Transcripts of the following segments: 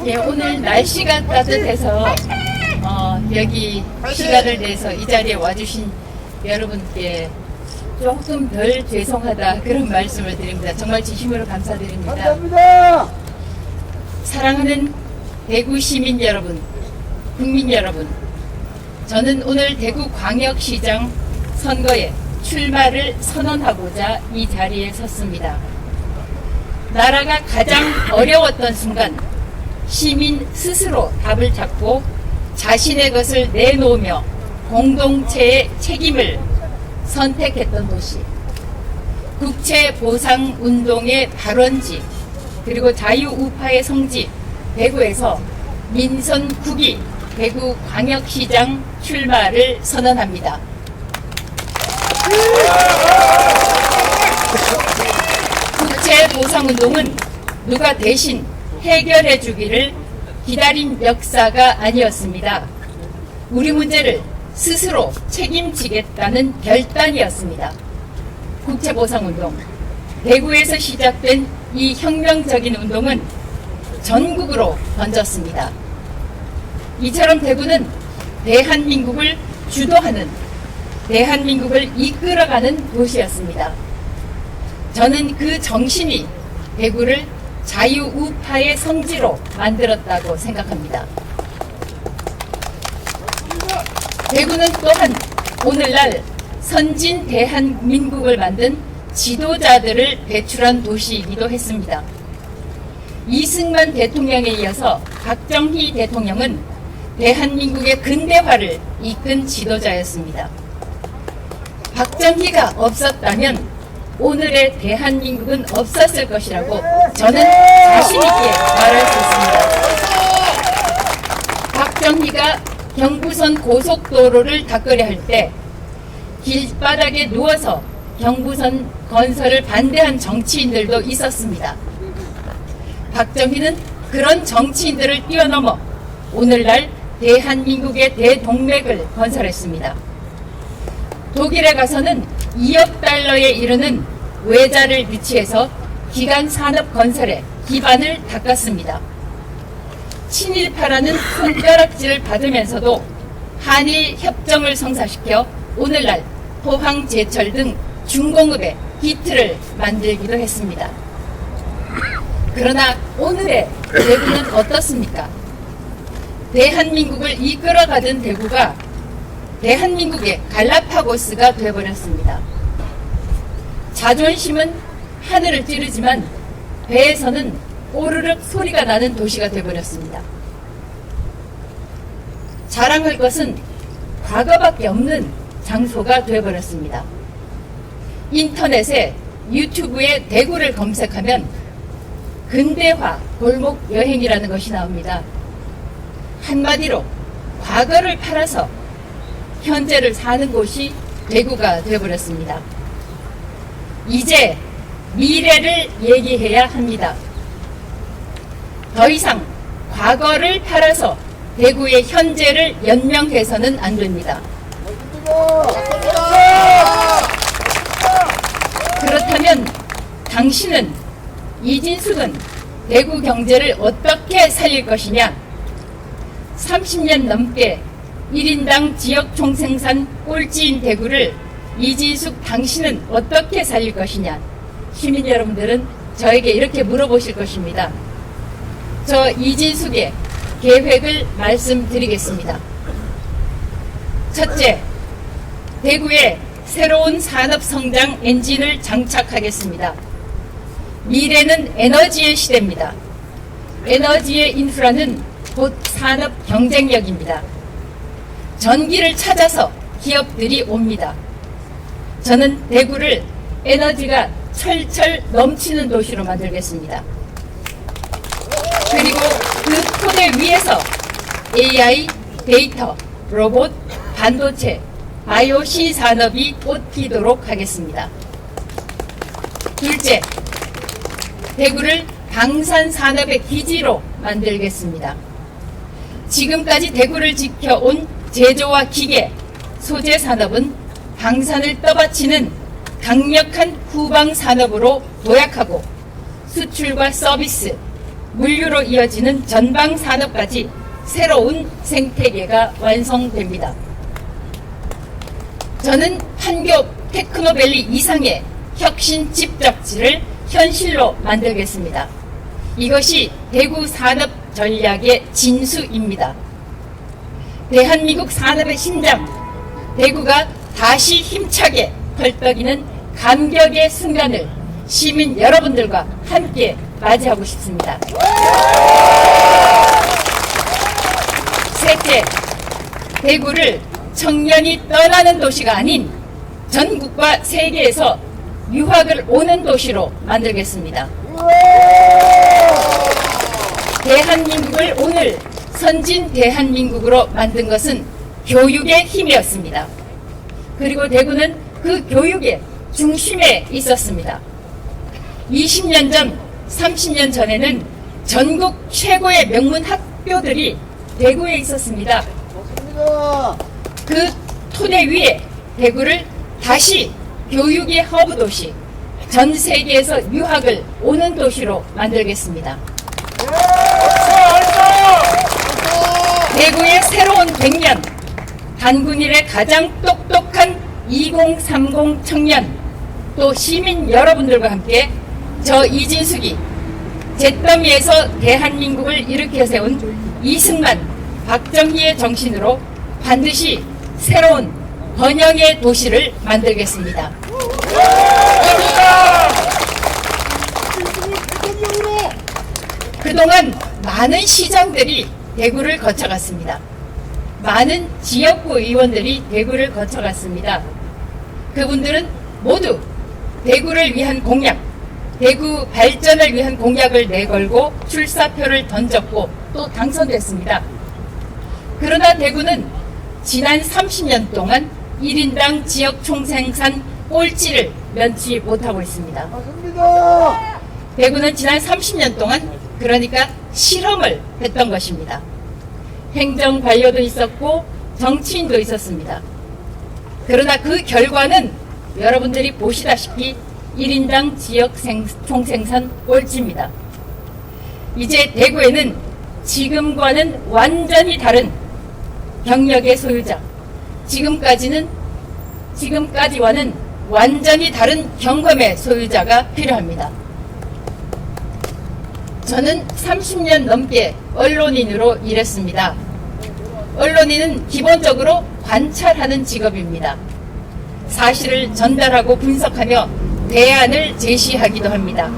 예, 오늘 날씨가 따뜻해서 여기 시간을 내서 이 자리에 와주신 여러분께 조금 덜 죄송하다 그런 말씀을 드립니다. 정말 진심으로 감사드립니다. 감사합니다. 사랑하는 대구 시민 여러분, 국민 여러분, 저는 오늘 대구광역시장 선거에 출마를 선언하고자 이 자리에 섰습니다. 나라가 가장 어려웠던 순간 시민 스스로 답을 찾고 자신의 것을 내놓으며 공동체의 책임을 선택했던 도시, 국채보상운동의 발원지, 그리고 자유우파의 성지 대구에서 민선 9기 대구광역시장 출마를 선언합니다. 국채보상운동은 누가 대신 해결해 주기를 기다린 역사가 아니었습니다. 우리 문제를 스스로 책임지겠다는 결단이었습니다. 국채보상운동, 대구에서 시작된 이 혁명적인 운동은 전국으로 번졌습니다. 이처럼 대구는 대한민국을 주도하는, 대한민국을 이끌어가는 도시였습니다. 저는 그 정신이 대구를 자유우파의 성지로 만들었다고 생각합니다. 대구는 또한 오늘날 선진 대한민국을 만든 지도자들을 배출한 도시이기도 했습니다. 이승만 대통령에 이어서 박정희 대통령은 대한민국의 근대화를 이끈 지도자였습니다. 박정희가 없었다면 오늘의 대한민국은 없었을 것이라고 저는 자신있게 말할 수 있습니다. 박정희가 경부선 고속도로를 닦으려 할 때 길바닥에 누워서 경부선 건설을 반대한 정치인들도 있었습니다. 박정희는 그런 정치인들을 뛰어넘어 오늘날 대한민국의 대동맥을 건설했습니다. 독일에 가서는 2억 달러에 이르는 외자를 유치해서 기간 산업 건설에 기반을 닦았습니다. 친일파라는 손가락질을 받으면서도 한일 협정을 성사시켜 오늘날 포항 제철 등 중공업의 기틀을 만들기도 했습니다. 그러나 오늘의 대구는 어떻습니까? 대한민국을 이끌어가던 대구가 대한민국의 갈라파고스가 되어버렸습니다. 자존심은 하늘을 찌르지만 배에서는 오르륵 소리가 나는 도시가 되어버렸습니다. 자랑할 것은 과거밖에 없는 장소가 되어버렸습니다. 인터넷에 유튜브에 대구를 검색하면 근대화 골목 여행이라는 것이 나옵니다. 한마디로 과거를 팔아서 현재를 사는 곳이 대구가 되어버렸습니다. 이제 미래를 얘기해야 합니다. 더 이상 과거를 팔아서 대구의 현재를 연명해서는 안 됩니다. 그렇다면 당신은, 이진숙은 대구 경제를 어떻게 살릴 것이냐? 30년 넘게 1인당 지역 총생산 꼴찌인 대구를 이진숙 당신은 어떻게 살릴 것이냐? 시민 여러분들은 저에게 이렇게 물어보실 것입니다. 저 이진숙의 계획을 말씀드리겠습니다. 첫째, 대구에 새로운 산업 성장 엔진을 장착하겠습니다. 미래는 에너지의 시대입니다. 에너지의 인프라는 곧 산업 경쟁력입니다. 전기를 찾아서 기업들이 옵니다. 저는 대구를 에너지가 철철 넘치는 도시로 만들겠습니다. 그리고 그 토대 위에서 AI, 데이터, 로봇, 반도체, IoT 산업이 꽃피도록 하겠습니다. 둘째, 대구를 방산산업의 기지로 만들겠습니다. 지금까지 대구를 지켜온 제조와 기계, 소재 산업은 방산을 떠받치는 강력한 후방 산업으로 도약하고 수출과 서비스, 물류로 이어지는 전방 산업까지 새로운 생태계가 완성됩니다. 저는 판교 테크노밸리 이상의 혁신 집적지를 현실로 만들겠습니다. 이것이 대구 산업 전략의 진수입니다. 대한민국 산업의 심장, 대구가 다시 힘차게 펄떡이는 감격의 순간을 시민 여러분들과 함께 맞이하고 싶습니다. 셋째, 대구를 청년이 떠나는 도시가 아닌 전국과 세계에서 유학을 오는 도시로 만들겠습니다. 대한민국을 오늘 선진 대한민국으로 만든 것은 교육의 힘이었습니다. 그리고 대구는 그 교육의 중심에 있었습니다. 20년 전, 30년 전에는 전국 최고의 명문 학교들이 대구에 있었습니다. 그 토대 위에 대구를 다시 교육의 허브 도시, 전 세계에서 유학을 오는 도시로 만들겠습니다. 대구의 새로운 100년, 단군일의 가장 똑똑한 2030 청년, 또 시민 여러분들과 함께 저 이진숙이 잿더미에서 대한민국을 일으켜 세운 이승만, 박정희의 정신으로 반드시 새로운 번영의 도시를 만들겠습니다. 그동안 많은 시장들이 대구를 거쳐갔습니다. 많은 지역구 의원들이 대구를 거쳐갔습니다. 그분들은 모두 대구를 위한 공약, 대구 발전을 위한 공약을 내걸고 출사표를 던졌고 또 당선됐습니다. 그러나 대구는 지난 30년 동안 1인당 지역 총생산 꼴찌를 면치 못하고 있습니다. 맞습니다. 대구는 지난 30년 동안 그러니까 실험을 했던 것입니다. 행정 관료도 있었고 정치인도 있었습니다. 그러나 그 결과는 여러분들이 보시다시피 1인당 지역 총생산 꼴찌입니다. 이제 대구에는 지금과는 완전히 다른 경력의 소유자, 지금까지와는 완전히 다른 경험의 소유자가 필요합니다. 저는 30년 넘게 언론인으로 일했습니다. 언론인은 기본적으로 관찰하는 직업입니다. 사실을 전달하고 분석하며 대안을 제시하기도 합니다.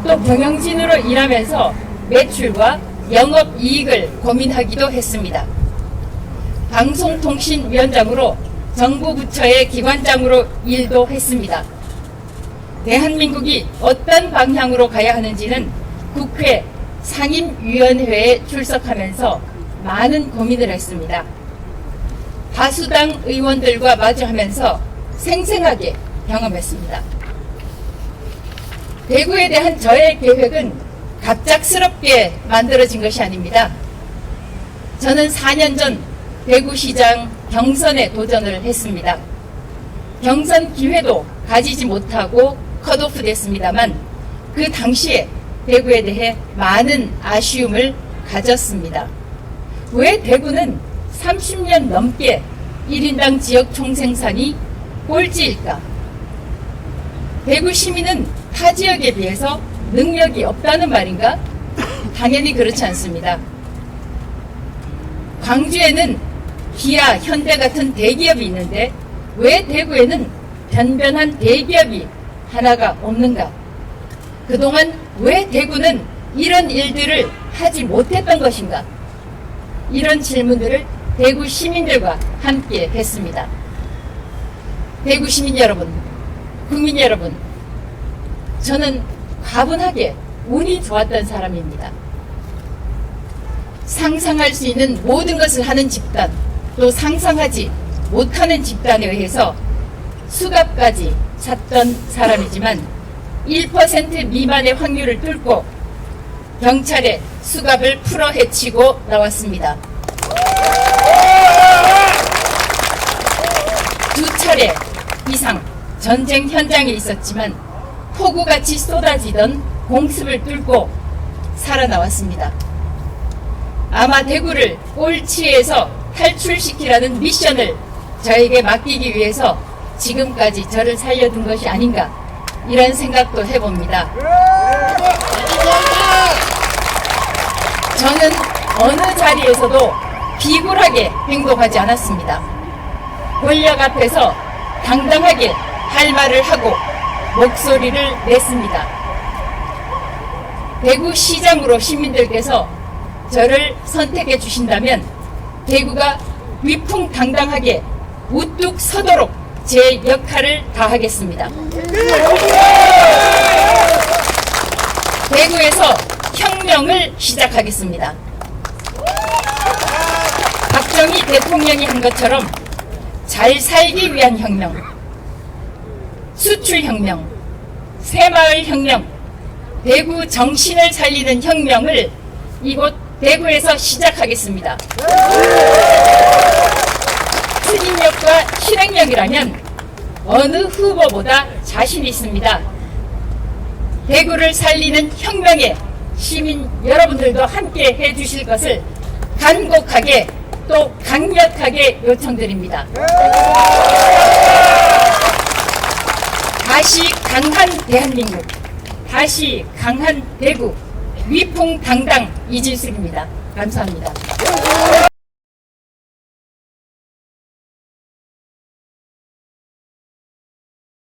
또 경영진으로 일하면서 매출과 영업이익을 고민하기도 했습니다. 방송통신위원장으로 정부 부처의 기관장으로 일도 했습니다. 대한민국이 어떤 방향으로 가야 하는지는 국회 상임위원회에 출석하면서 많은 고민을 했습니다. 다수당 의원들과 마주하면서 생생하게 경험했습니다. 대구에 대한 저의 계획은 갑작스럽게 만들어진 것이 아닙니다. 저는 4년 전 대구시장 경선에 도전을 했습니다. 경선 기회도 가지지 못하고 컷오프 됐습니다만 그 당시에 대구에 대해 많은 아쉬움을 가졌습니다. 왜 대구는 30년 넘게 1인당 지역 총생산이 꼴찌일까? 대구 시민은 타 지역에 비해서 능력이 없다는 말인가? 당연히 그렇지 않습니다. 광주에는 기아, 현대 같은 대기업이 있는데 왜 대구에는 변변한 대기업이 하나가 없는가? 그동안 왜 대구는 이런 일들을 하지 못했던 것인가? 이런 질문들을 대구 시민들과 함께 했습니다. 대구 시민 여러분, 국민 여러분, 저는 가분하게 운이 좋았던 사람입니다. 상상할 수 있는 모든 것을 하는 집단, 또 상상하지 못하는 집단에 의해서 수갑까지 찼던 사람이지만 1% 미만의 확률을 뚫고 경찰에 수갑을 풀어 헤치고 나왔습니다. 2차례 이상 전쟁 현장에 있었지만 폭우같이 쏟아지던 공습을 뚫고 살아나왔습니다. 아마 대구를 꼴찌에서 탈출시키라는 미션을 저에게 맡기기 위해서 지금까지 저를 살려둔 것이 아닌가, 이런 생각도 해봅니다. 저는 어느 자리에서도 비굴하게 행동하지 않았습니다. 권력 앞에서 당당하게 할 말을 하고 목소리를 냈습니다. 대구시장으로 시민들께서 저를 선택해 주신다면 대구가 위풍당당하게 우뚝 서도록 제 역할을 다하겠습니다. 대구에서 혁명을 시작하겠습니다. 박정희 대통령이 한 것처럼 잘 살기 위한 혁명, 수출혁명, 새마을혁명, 대구 정신을 살리는 혁명을 이곳 대구에서 시작하겠습니다. 추진력과 실행력이라면 어느 후보보다 자신 있습니다. 대구를 살리는 혁명에 시민 여러분들도 함께 해주실 것을 간곡하게 또 강력하게 요청드립니다. 다시 강한 대한민국, 다시 강한 대구, 위풍당당 이진숙입니다. 감사합니다.